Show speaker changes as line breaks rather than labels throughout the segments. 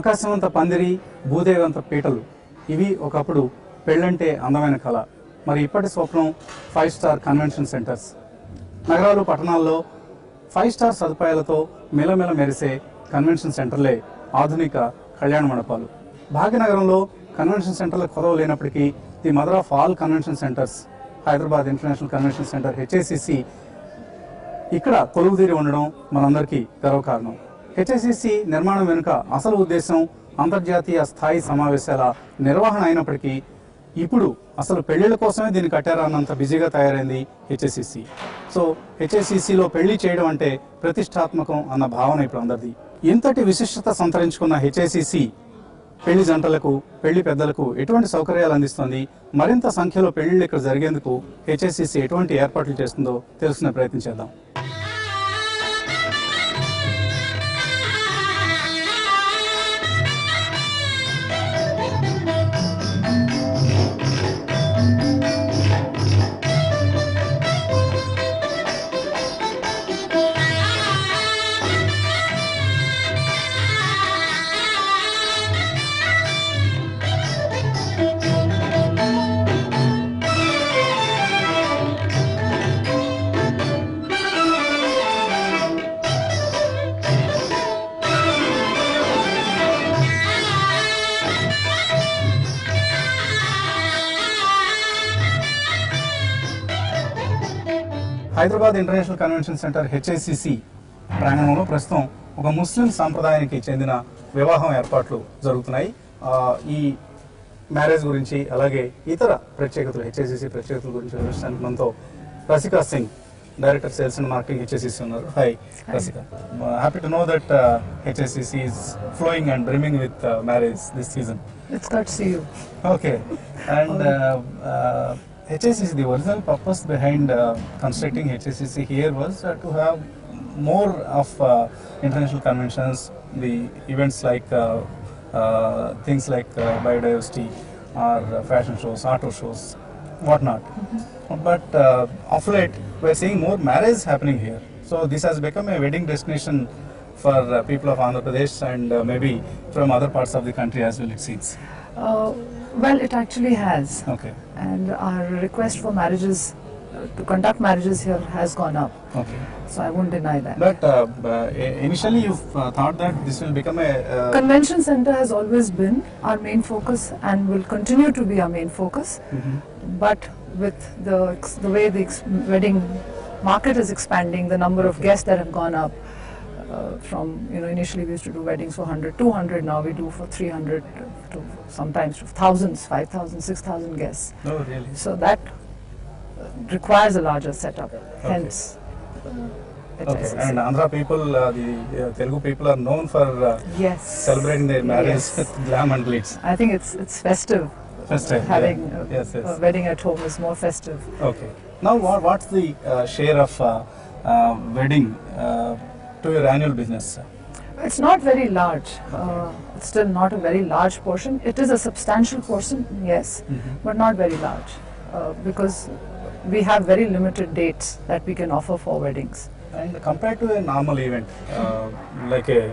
ఆకాశవంత పందిరి, భూదేవంత పీటలు, ఇవి ఒకప్పుడు పెళ్ళంటే అందమైన కళ. మరి ఇప్పటి స్వప్నం 5 స్టార్ కన్వెన్షన్ సెంటర్స్. నగరాలు, పట్టణాల్లో 5 స్టార్ సదుపాయాలతో మెలమెల మెరిసే కన్వెన్షన్ సెంటర్లే ఆధునిక కళ్యాణ మండపాలు. భాగ్యనగరంలో కన్వెన్షన్ సెంటర్ల కొరవ లేనప్పటికీ the mother of all convention centres Hyderabad international convention centre HICC ఇక్కడ కొలువుదీరి ఉండడం మనందరికీ గర్వకారణం. HICC నిర్మాణం వెనుక అసలు ఉద్దేశం అంతర్జాతీయ స్థాయి సమావేశాల నిర్వహణ అయినప్పటికీ ఇప్పుడు అసలు పెళ్లిళ్ళ కోసమే దీన్ని కట్టారా అన్నంత బిజీగా తయారైంది HICC. సో HICCలో పెళ్లి చేయడం అంటే ప్రతిష్టాత్మకం అన్న భావన ఇప్పుడు అందరిది. ఇంతటి విశిష్టత సంతరించుకున్న HICC పెళ్లి జంటలకు, పెళ్లి పెద్దలకు ఎటువంటి సౌకర్యాలు అందిస్తుంది, మరింత సంఖ్యలో పెళ్లిళ్ళు ఇక్కడ జరిగేందుకు HICC ఎటువంటి ఏర్పాట్లు చేస్తుందో తెలుసుకునే ప్రయత్నం చేద్దాం. Hyderabad international convention centre HICC ప్రాంగణంలో ప్రస్తుతం ఒక ముస్లిం సాంప్రదాయానికి చెందిన వివాహం ఏర్పాట్లు జరుగుతున్నాయి. ఈ మ్యారేజ్ గురించి అలాగే ఇతర ప్రత్యేకతలు, HICC ప్రత్యేకతల గురించి వివరించడానికి మనతో Rasika Singh, director sales and marketing HICC ఉన్నారు. Hi Rasika, happy to know that HICC is flowing and brimming with marriage this season.
It's good to see you.
Okay, and HICC, the original purpose behind constructing HICC here was to have more of international conventions, the events like things like biodiversity or fashion shows, auto shows, whatnot. But of late, we're seeing more marriage happening here. So this has become a wedding destination for people of Andhra Pradesh and maybe from other parts of the country as well, it seems.
Well, it actually has.
Okay.
And our request for marriages, to conduct marriages here has gone up.
Okay.
So I won't deny that.
But initially you thought that this will become a...
Convention center has always been our main focus and will continue to be our main focus. But with the way the wedding market is expanding, the number of guests that have gone up, from, initially we used to do weddings for 100, 200, now we do for 300 to sometimes to thousands, 5,000, 6,000 guests.
Oh, really?
So that requires a larger setup, hence.
Okay, and Andhra people, the Telugu people are known for
yes,
celebrating their marriage with glam and glitz.
I think it's festive.
Festive,
having
yes.
A wedding at home is more festive.
Okay. Now what's the share of wedding to your annual business?
It's not very large. It's still not a very large portion. It is a substantial portion, yes, but not very large, because we have very limited dates that we can offer for weddings.
And compared to a normal event, like a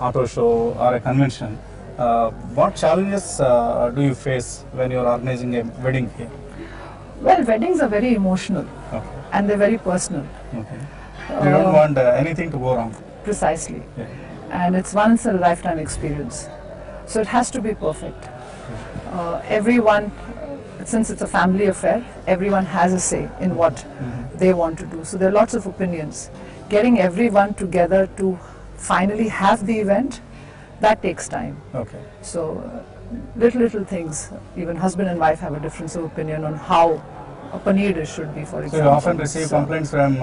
auto show or a convention, what challenges do you face when you are organizing a wedding here?
Well, weddings are very emotional,
Okay.
and they're very personal.
Okay. You don't want anything to go wrong.
Precisely.
Yeah.
And it's once in a lifetime experience. So it has to be perfect. Everyone, since it's a family affair, everyone has a say in what they want to do. So there are lots of opinions. Getting everyone together to finally have the event, that takes time.
Okay.
So little things, even husband and wife have a difference of opinion on how a paneer dish should be, for
So
example.
you often receive complaints from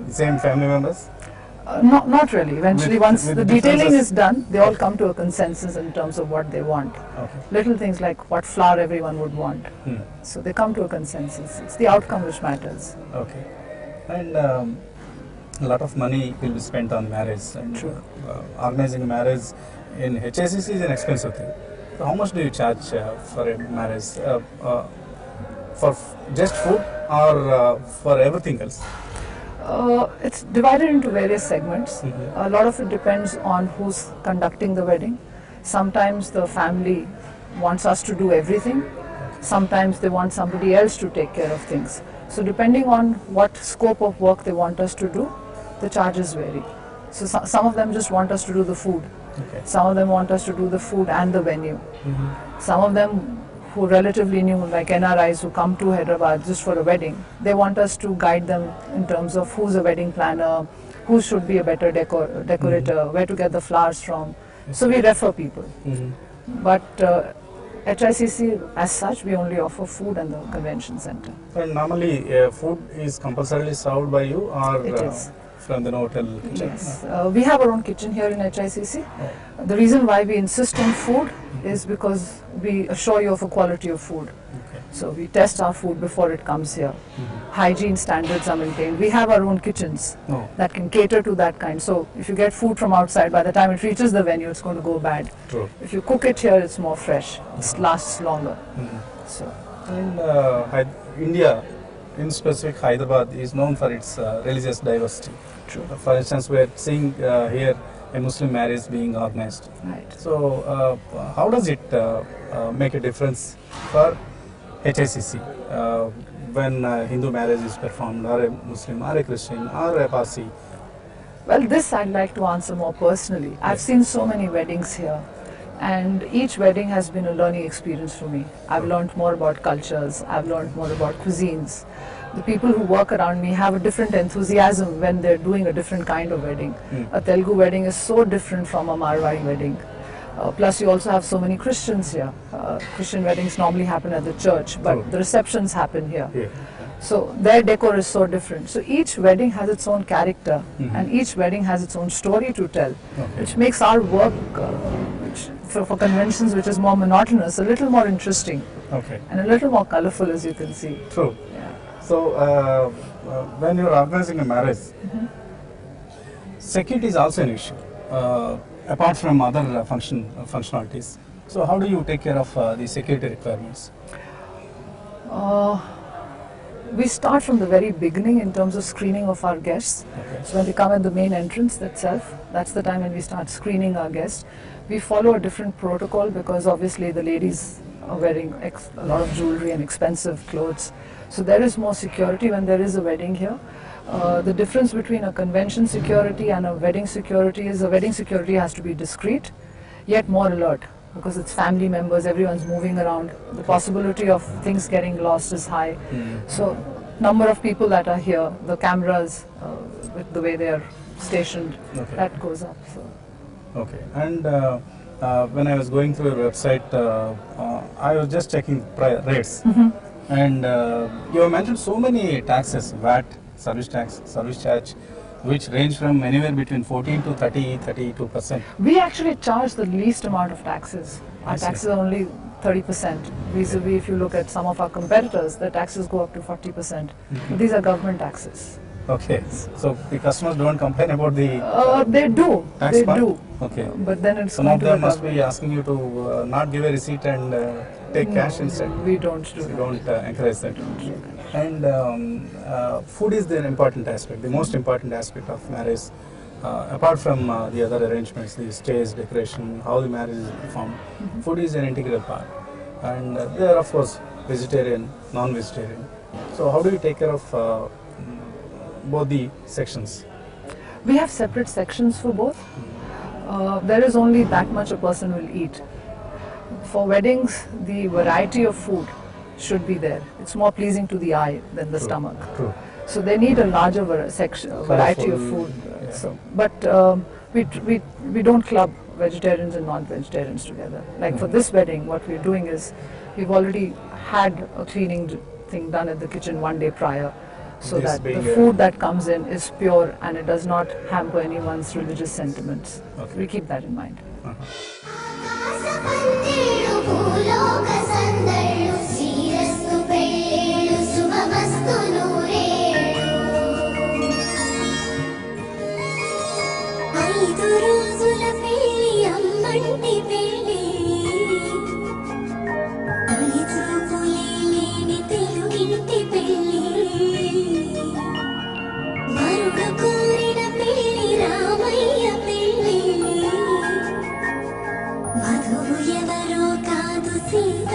the same family members?
Not really. Eventually, once
with
the detailing
differences?
is done, they all come to a consensus in terms of what they want.
Okay.
Little things like what flower everyone would want. So they come to a consensus. It's the outcome which matters.
Okay. And a lot of money will be spent on marriage. And,
True.
Organizing a marriage in HICC is an expensive thing. So how much do you charge for a marriage? For just food or for everything else?
It's divided into various segments. A lot of it depends on who's conducting the wedding. Sometimes the family wants us to do everything. Sometimes they want somebody else to take care of things. So depending on what scope of work they want us to do, the charges vary. So some of them just want us to do the food.
Okay.
Some of them want us to do the food and the venue. Some of them who are relatively new, like NRIs who come to Hyderabad just for a wedding, they want us to guide them in terms of who's a wedding planner, who should be a better decorator, where to get the flowers from. So we refer people. But HICC as such, we only offer food and the convention center.
And normally food is compulsorily served by you, or
It is.
from the hotel kitchen?
Yes, we have our own kitchen here in HICC. The reason why we insist on food is because we assure you of a quality of food.
Okay.
So we test our food before it comes here. Hygiene standards are maintained. We have our own kitchens
Oh.
that can cater to that kind. So if you get food from outside, by the time it reaches the venue, it's going to go bad.
True.
If you cook it here, it's more fresh. It lasts longer. So
And India, in specific Hyderabad, is known for its religious diversity.
true.
For instance, we are seeing here a Muslim marriage being organized.
Right.
So, how does it make a difference for HICC when Hindu marriage is performed, or a Muslim, or a Christian, or a Parsi?
Well, this I'd like to answer more personally. I've seen so many weddings here, and each wedding has been a learning experience for me. I've learned more about cultures, I've learned more about cuisines. The people who work around me have a different enthusiasm when they're doing a different kind of wedding. A Telugu wedding is so different from a Marwari wedding. Plus you also have so many Christians here. Christian weddings normally happen at the church, but
True.
the receptions happen here.
Yeah.
So their decor is so different. So each wedding has its own character, and each wedding has its own story to tell, which makes our work for conventions, which is more monotonous, a little more interesting
Okay.
and a little more colorful, as you can see.
True.
Yeah.
So, when you're organizing a marriage, security is also an issue, apart from other functionalities. So, how do you take care of the security requirements?
We start from the very beginning in terms of screening of our guests.
Okay.
So when they come at the main entrance itself, that's the time when we start screening our guests. We follow a different protocol because obviously the ladies are wearing a lot of jewelry and expensive clothes. So there is more security when there is a wedding here. The difference between a convention security and a wedding security is a wedding security has to be discreet, yet more alert, because it's family members, everyone's moving around. The possibility of things getting lost is high. So number of people that are here, the cameras, with the way they are stationed,
Okay.
that goes up. So.
Okay. And when I was going through your website, I was just checking rates. And you have mentioned so many taxes: VAT, service tax, service charge, which range from anywhere between 14 to 32%.
We actually charge the least amount of taxes.
I
Our
see.
taxes are only 30%. Vis-a-vis, if you look at some of our competitors, the taxes go up to 40%. But these are government taxes.
Okay. So the customers don't complain about the
They do.
tax
They
part?
do.
Okay.
But then it's
Some
going
of
to
them
the
must be
government.
asking you to not give a receipt and take cash instead.
We don't do
We
that.
don't encourage that. And food is the important aspect, the most important aspect of marriage. Apart from the other arrangements, the stage, decoration, how the marriage is performed, food is an integral part. And they are, of course, vegetarian, non-vegetarian. So how do you take care of both the sections?
We have separate sections for both. There is only that much a person will eat. For weddings, the variety of food should be there. It's more pleasing to the eye than the stomach.
True.
So they need a larger variety of
Colourful,
food.
yeah.
So, but we don't club vegetarians and non-vegetarians together. Like for this wedding, what we're doing is we've already had a cleaning thing done at the kitchen one day prior, so
This
that the
being a-
food that comes in is pure and it does not hamper anyone's religious sentiments.
Okay.
We keep that in mind.
ఆకాశపందిళ్ళు భూలోక సందళ్ళు శ్రీరస్తు పెళ్ళిళ్ళు శుభమస్తు నూరేళ్ళు 5 రోజుల పెళ్ళి అమ్మంటి పెళ్ళి తొలి చూపులే లేని తెలుగింటి పెళ్ళి వరుడు కోరిన పెళ్ళి రామయ్య పెళ్ళి వధువు ఎవరో కాదు సీత